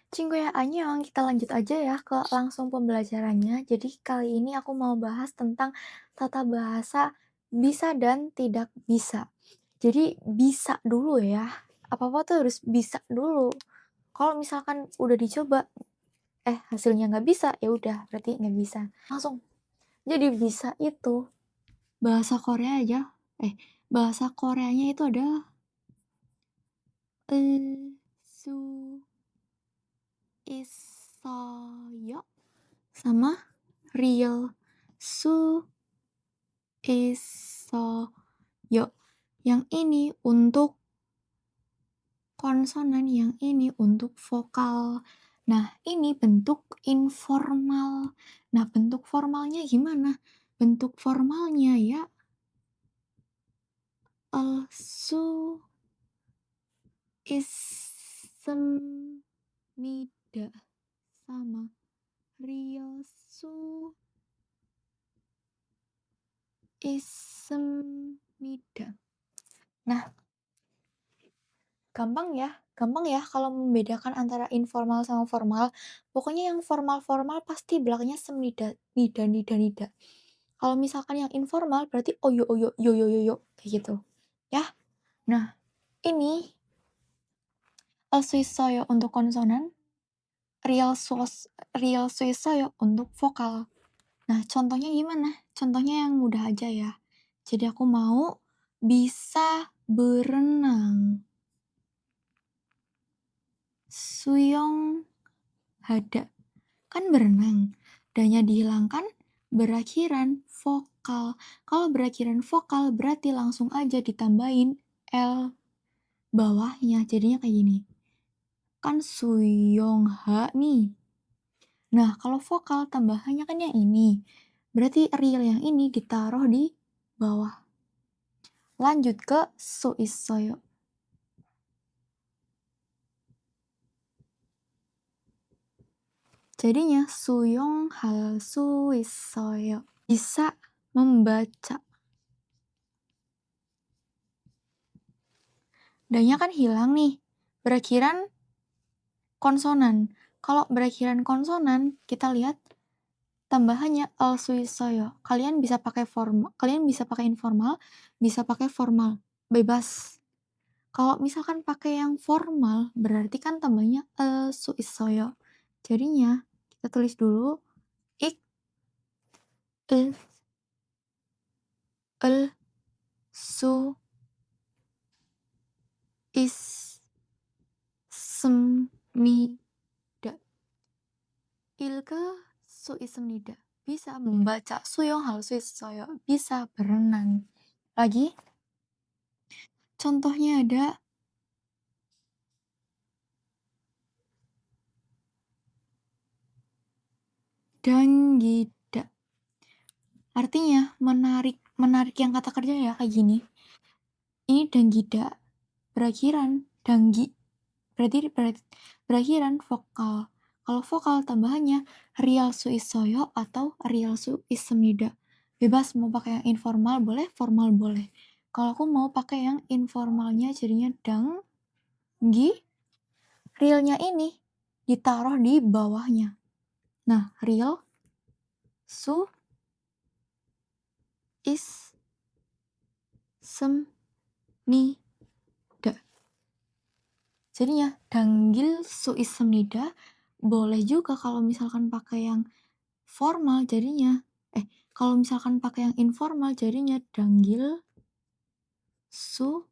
Cinggu ya Annyeong, kita lanjut aja ya ke langsung pembelajarannya. Jadi kali ini aku mau bahas tentang tata bahasa bisa dan tidak bisa. Jadi bisa dulu ya, apa-apa tuh harus bisa dulu. Kalau misalkan udah dicoba, hasilnya nggak bisa, ya udah berarti nggak bisa. Langsung. Jadi bisa itu bahasa Korea aja. Bahasa Koreanya itu ada su 있어요 sama real su 있어요. Yang ini untuk konsonan, yang ini untuk vokal. Nah, ini bentuk informal. Nah, bentuk formalnya gimana? Bentuk formalnya ya su ismida sama real su ismida. Nah, gampang ya kalau membedakan antara informal sama formal. Pokoknya yang formal-formal pasti belakangnya semnida, nida, nida, nida. Kalau misalkan yang informal berarti oyo, oyo, yo, yo, yo, yo, kayak gitu. Ya. Nah, ini suisoyo untuk konsonan, real suisoyo untuk vokal. Nah, contohnya gimana? Contohnya yang mudah aja ya. Jadi aku mau bisa berenang. Suyong hada. Kan berenang. Danya dihilangkan, berakhiran vokal. Kalau berakhiran vokal berarti langsung aja ditambahin L bawahnya. Jadinya kayak gini. Kan suyong ha nih. Nah, kalau vokal tambahannya kan yang ini. Berarti real yang ini ditaruh di bawah. Lanjut ke su isoyo. Jadinya suyong hal su isoyo. Bisa membaca. Danya kan hilang nih. Berakhiran konsonan. Kalau berakhiran konsonan, kita lihat tambahannya al suisoyo. Kalian bisa pakai informal, bisa pakai formal. Bebas. Kalau misalkan pakai yang formal, berarti kan tambahnya suisoyo. Jadinya, kita tulis dulu ik, il, el, su, is, semnida. Ilke su ismnida. Bisa membaca suyong hal suisoyo. Bisa berenang. Lagi, contohnya ada danggida. Artinya menarik yang kata kerja ya kayak gini. Ini danggida berakhiran danggi. Berarti berakhiran vokal. Kalau vokal tambahannya real suisoyo atau real su ismida. Bebas mau pakai yang informal boleh, formal boleh. Kalau aku mau pakai yang informalnya jadinya danggi, realnya ini ditaruh di bawahnya. Nah, real su is semnida. Jadinya danggil su is semnida boleh juga kalau misalkan pakai yang formal jadinya kalau misalkan pakai yang informal jadinya danggil su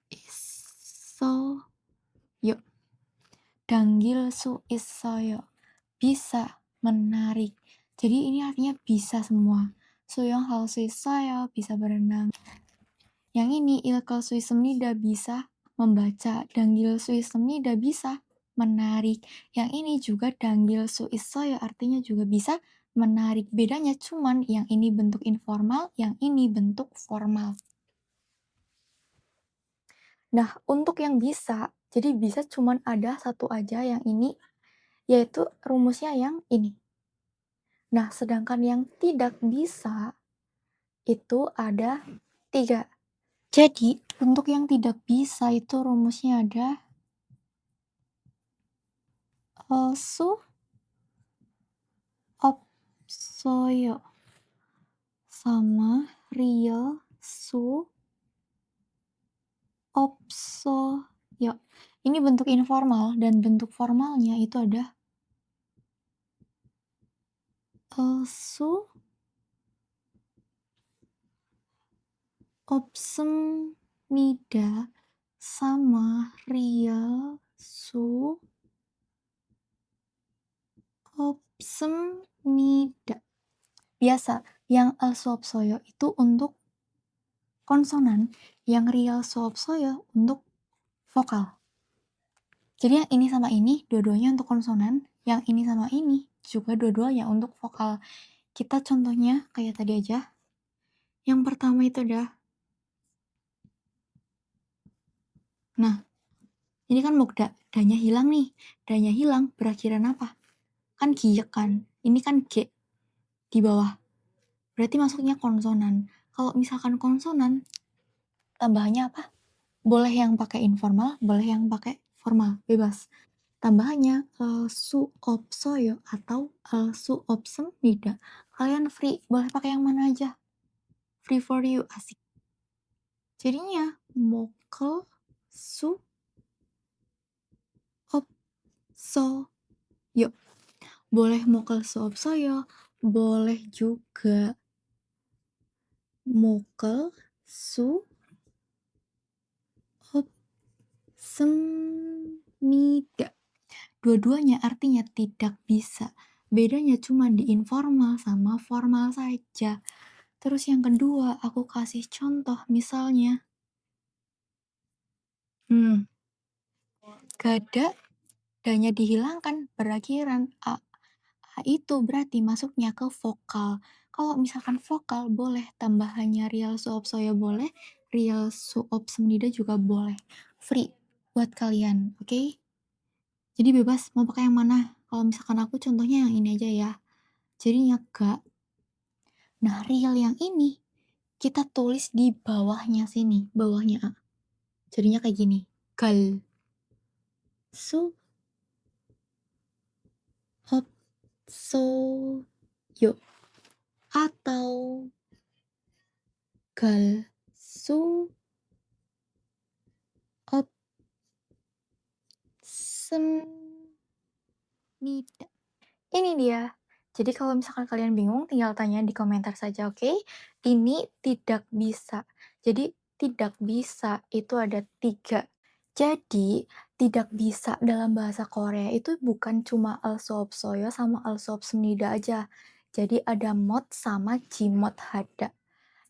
isoyo. Danggil su isoyo. Bisa menarik. Jadi ini artinya bisa semua. Suyong hal su isoyo bisa berenang. Yang ini ilkel su ismnida bisa membaca. Danggil su ismnida bisa menarik. Yang ini juga danggil su isoyo artinya juga bisa menarik. Bedanya cuman yang ini bentuk informal, yang ini bentuk formal. Nah, untuk yang bisa, jadi bisa cuman ada satu aja yang ini, yaitu rumusnya yang ini. Nah, sedangkan yang tidak bisa, itu ada 3. Jadi, untuk yang tidak bisa itu rumusnya ada palsu opsoyo sama real su opsoyo. Ini bentuk informal dan bentuk formalnya itu ada su opsemida sama real su opsemida. Biasa, yang alsuopsoyo itu untuk konsonan, yang real suopsoyo untuk vokal. Jadi yang ini sama ini dua-duanya untuk konsonan, yang ini sama ini juga dua-duanya untuk vokal. Kita contohnya kayak tadi aja. Yang pertama itu ada. Nah, ini kan mukda, danya hilang nih. Danya hilang berakhiran apa? Kan giek kan. Ini kan G di bawah. Berarti masuknya konsonan. Kalau misalkan konsonan, tambahannya apa? Boleh yang pakai informal, boleh yang pakai formal, bebas. Tambahannya suopsoyo atau suopsemida. Kalian free, boleh pakai yang mana aja. Free for you, asik. Jadinya mokel suopsoyo. Boleh mokel suopsoyo, boleh juga mokel suopsemida. Dua-duanya artinya tidak bisa. Bedanya cuma di informal sama formal saja. Terus yang kedua, aku kasih contoh misalnya. Gada, danya dihilangkan, berakhiran A. A itu berarti masuknya ke vokal. Kalau misalkan vokal, boleh tambahannya real suopsoyo boleh, real suopsemida juga boleh. Free buat kalian, oke? Jadi bebas mau pakai yang mana. Kalau misalkan aku contohnya yang ini aja ya. Jadinya ga. Nah, real yang ini kita tulis di bawahnya sini, bawahnya A. Jadinya kayak gini. Gal. Su. Hop. So. Yo. Atau. Gal. Su. Op. Semida. Ini dia. Jadi kalau misalkan kalian bingung, tinggal tanya di komentar saja, oke? Ini tidak bisa. Jadi tidak bisa itu ada 3. Jadi tidak bisa dalam bahasa Korea itu bukan cuma alsuopsoyo sama alsuopsemida aja. Jadi ada mod sama jimod hada.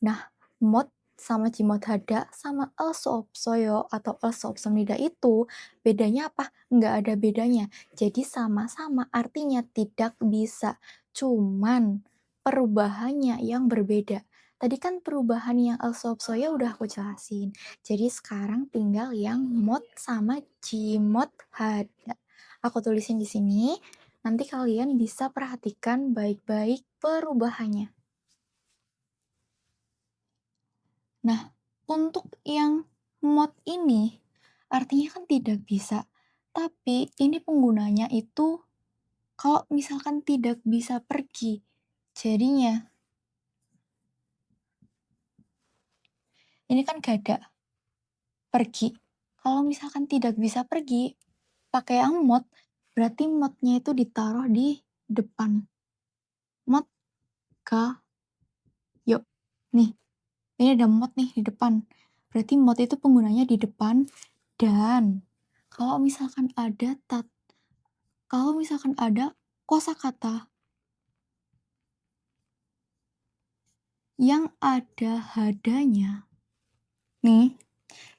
Nah, mod sama jimod hada sama alsuopsoyo atau alsuopsemida itu bedanya apa? Nggak ada bedanya. Jadi sama-sama artinya tidak bisa. Cuman perubahannya yang berbeda. Tadi kan perubahan yang alsuopsoyo udah aku jelasin. Jadi sekarang tinggal yang mod sama jimod hada. Aku tulisin di sini. Nanti kalian bisa perhatikan baik-baik perubahannya. Nah, untuk yang mod ini artinya kan tidak bisa. Tapi ini penggunanya itu kalau misalkan tidak bisa pergi. Jadinya ini kan gada. Pergi. Kalau misalkan tidak bisa pergi, pakai yang mod, berarti modnya itu ditaruh di depan. Mod ka yo. Nih, ini ada mod nih di depan. Berarti mod itu penggunanya di depan dan kalau misalkan ada kosakata yang ada hadanya, nih,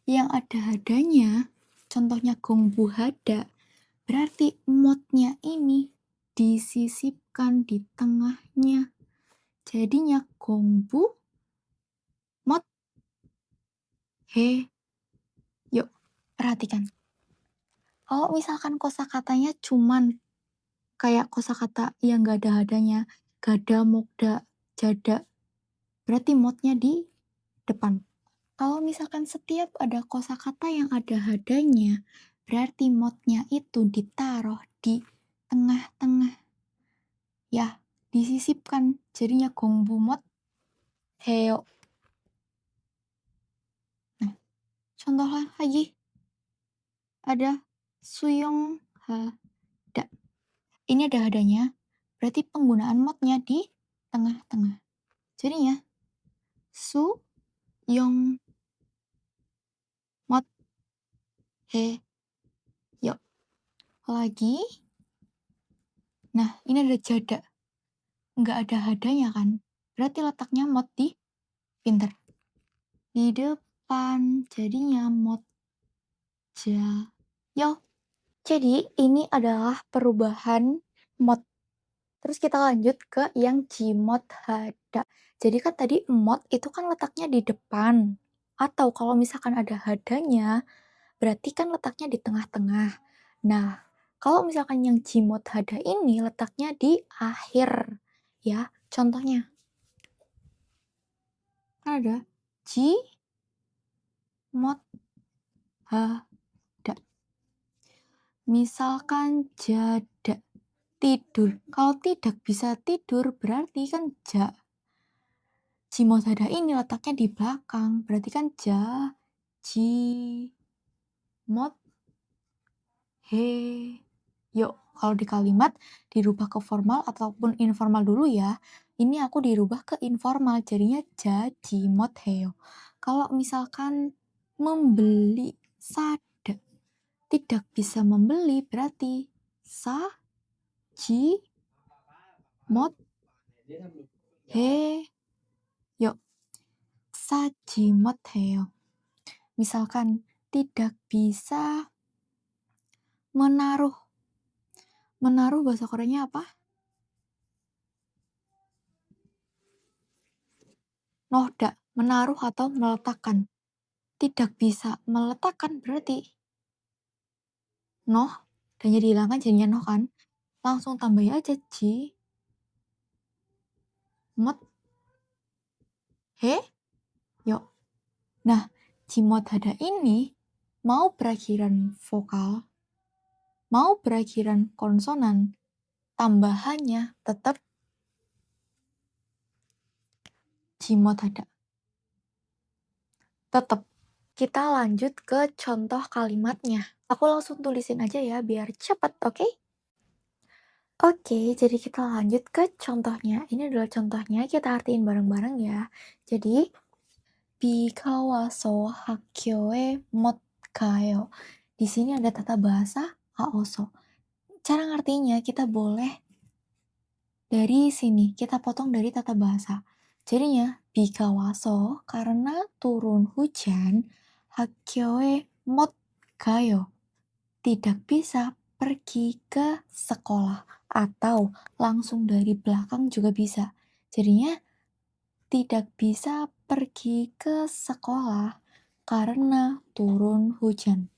yang ada hadanya, contohnya gongbu hada, berarti modnya ini disisipkan di tengahnya. Jadinya gongbu mod he. Yuk, perhatikan. Kalau misalkan kosakatanya cuman kayak kosakata yang gak ada hadanya, gada, mokda, jada, berarti modnya di depan. Kalau misalkan setiap ada kosakata yang ada hadanya, berarti modnya itu ditaruh di tengah-tengah. Ya, disisipkan. Jadinya 공부 못 해요. Nah, contoh lagi. Ada suyong hada. Ini ada hadanya, berarti penggunaan modnya di tengah-tengah. Jadinya su yong mod he yo. Lagi. Nah, ini ada jada. Nggak ada hadanya kan? Berarti letaknya mod di pinter. Di depan. Jadinya mod ja yo. Jadi ini adalah perubahan mod. Terus kita lanjut ke yang jimot hada. Jadi kan tadi mod itu kan letaknya di depan. Atau kalau misalkan ada hadanya, berarti kan letaknya di tengah-tengah. Nah, kalau misalkan yang jimot hada ini letaknya di akhir. Ya, contohnya. Kan ada jimot hada. Misalkan jada. Tidur. Kalau tidak bisa tidur berarti kan ja. Jimot hada ini letaknya di belakang. Berarti kan ja, ji, mot, he, yo. Kalau di kalimat dirubah ke formal ataupun informal dulu ya. Ini aku dirubah ke informal. Jadinya ja, ji, mot, heo. Kalau misalkan membeli sada. Tidak bisa membeli berarti sa, ji, mot, he, yo. Sa, ji, mot, heo. Misalkan tidak bisa menaruh. Menaruh bahasa Koreanya apa? Nohda, menaruh atau meletakkan. Tidak bisa meletakkan berarti noh, dan jadi hilangkan jadinya noh kan. Langsung tambahin aja ji, mot, he, yo. Nah, jimot hada ini mau berakhiran vokal, mau berakhiran konsonan, tambahannya tetap jimot hada. Tetap. Kita lanjut ke contoh kalimatnya. Aku langsung tulisin aja ya biar cepet, oke? Oke, jadi kita lanjut ke contohnya. Ini adalah contohnya, kita artiin bareng-bareng ya. Jadi, 비가 와서 학교에 못 가요. Di sini ada tata bahasa aoso. Cara ngertinya kita boleh dari sini, kita potong dari tata bahasa. Jadinya, 비가 와서 karena turun hujan, 학교에 못 가요. Tidak bisa pergi ke sekolah. Atau langsung dari belakang juga bisa. Jadinya, tidak bisa pergi ke sekolah karena turun hujan.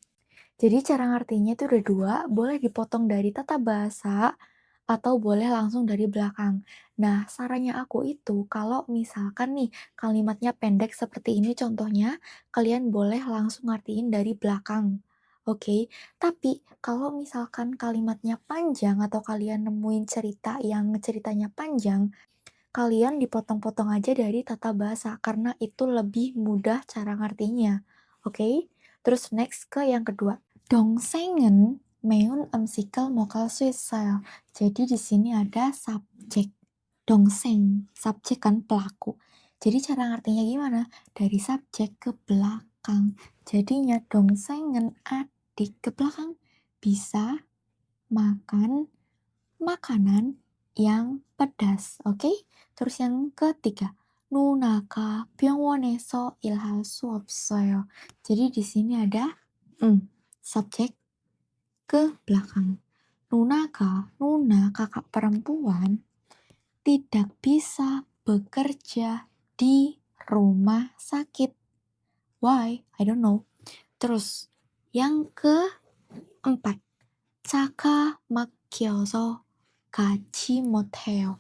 Jadi cara ngertinya itu ada dua, boleh dipotong dari tata bahasa atau boleh langsung dari belakang. Nah, sarannya aku itu kalau misalkan nih kalimatnya pendek seperti ini contohnya, kalian boleh langsung ngertiin dari belakang. Oke, tapi kalau misalkan kalimatnya panjang atau kalian nemuin cerita yang ceritanya panjang, kalian dipotong-potong aja dari tata bahasa karena itu lebih mudah cara ngertinya. Oke? Terus next ke yang kedua. 동생은 매운 음식을 먹을 수 있어요. Jadi di sini ada subjek. 동생, subjek kan pelaku. Jadi cara ngertinya gimana? Dari subjek ke belakang. Jadinya 동생은 adik ke belakang bisa makan makanan yang pedas. Oke? Terus yang ketiga. 누나가 병원에서 일할 수 없어요. Jadi di sini ada subjek ke belakang. Nuna kakak perempuan, tidak bisa bekerja di rumah sakit. Why? I don't know. Terus, yang keempat. 차가 막혀서 가지 못해요.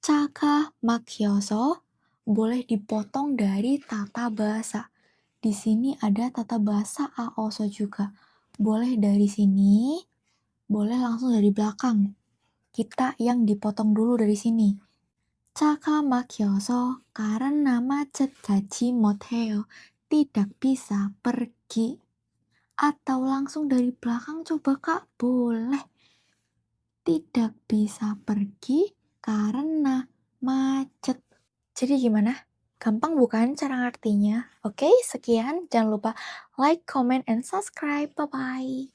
차가 막혀서 boleh dipotong dari tata bahasa. Di sini ada tata bahasa aoso juga. Boleh dari sini Boleh langsung dari belakang. Kita yang dipotong dulu dari sini. 차가 막혀서 karena macet 가지 못해요. Tidak bisa pergi. Atau langsung dari belakang coba Kak, boleh. Tidak bisa pergi karena macet. Jadi gimana? Gampang bukan cara ngertinya? Oke, sekian. Jangan lupa like, comment, and subscribe. Bye-bye.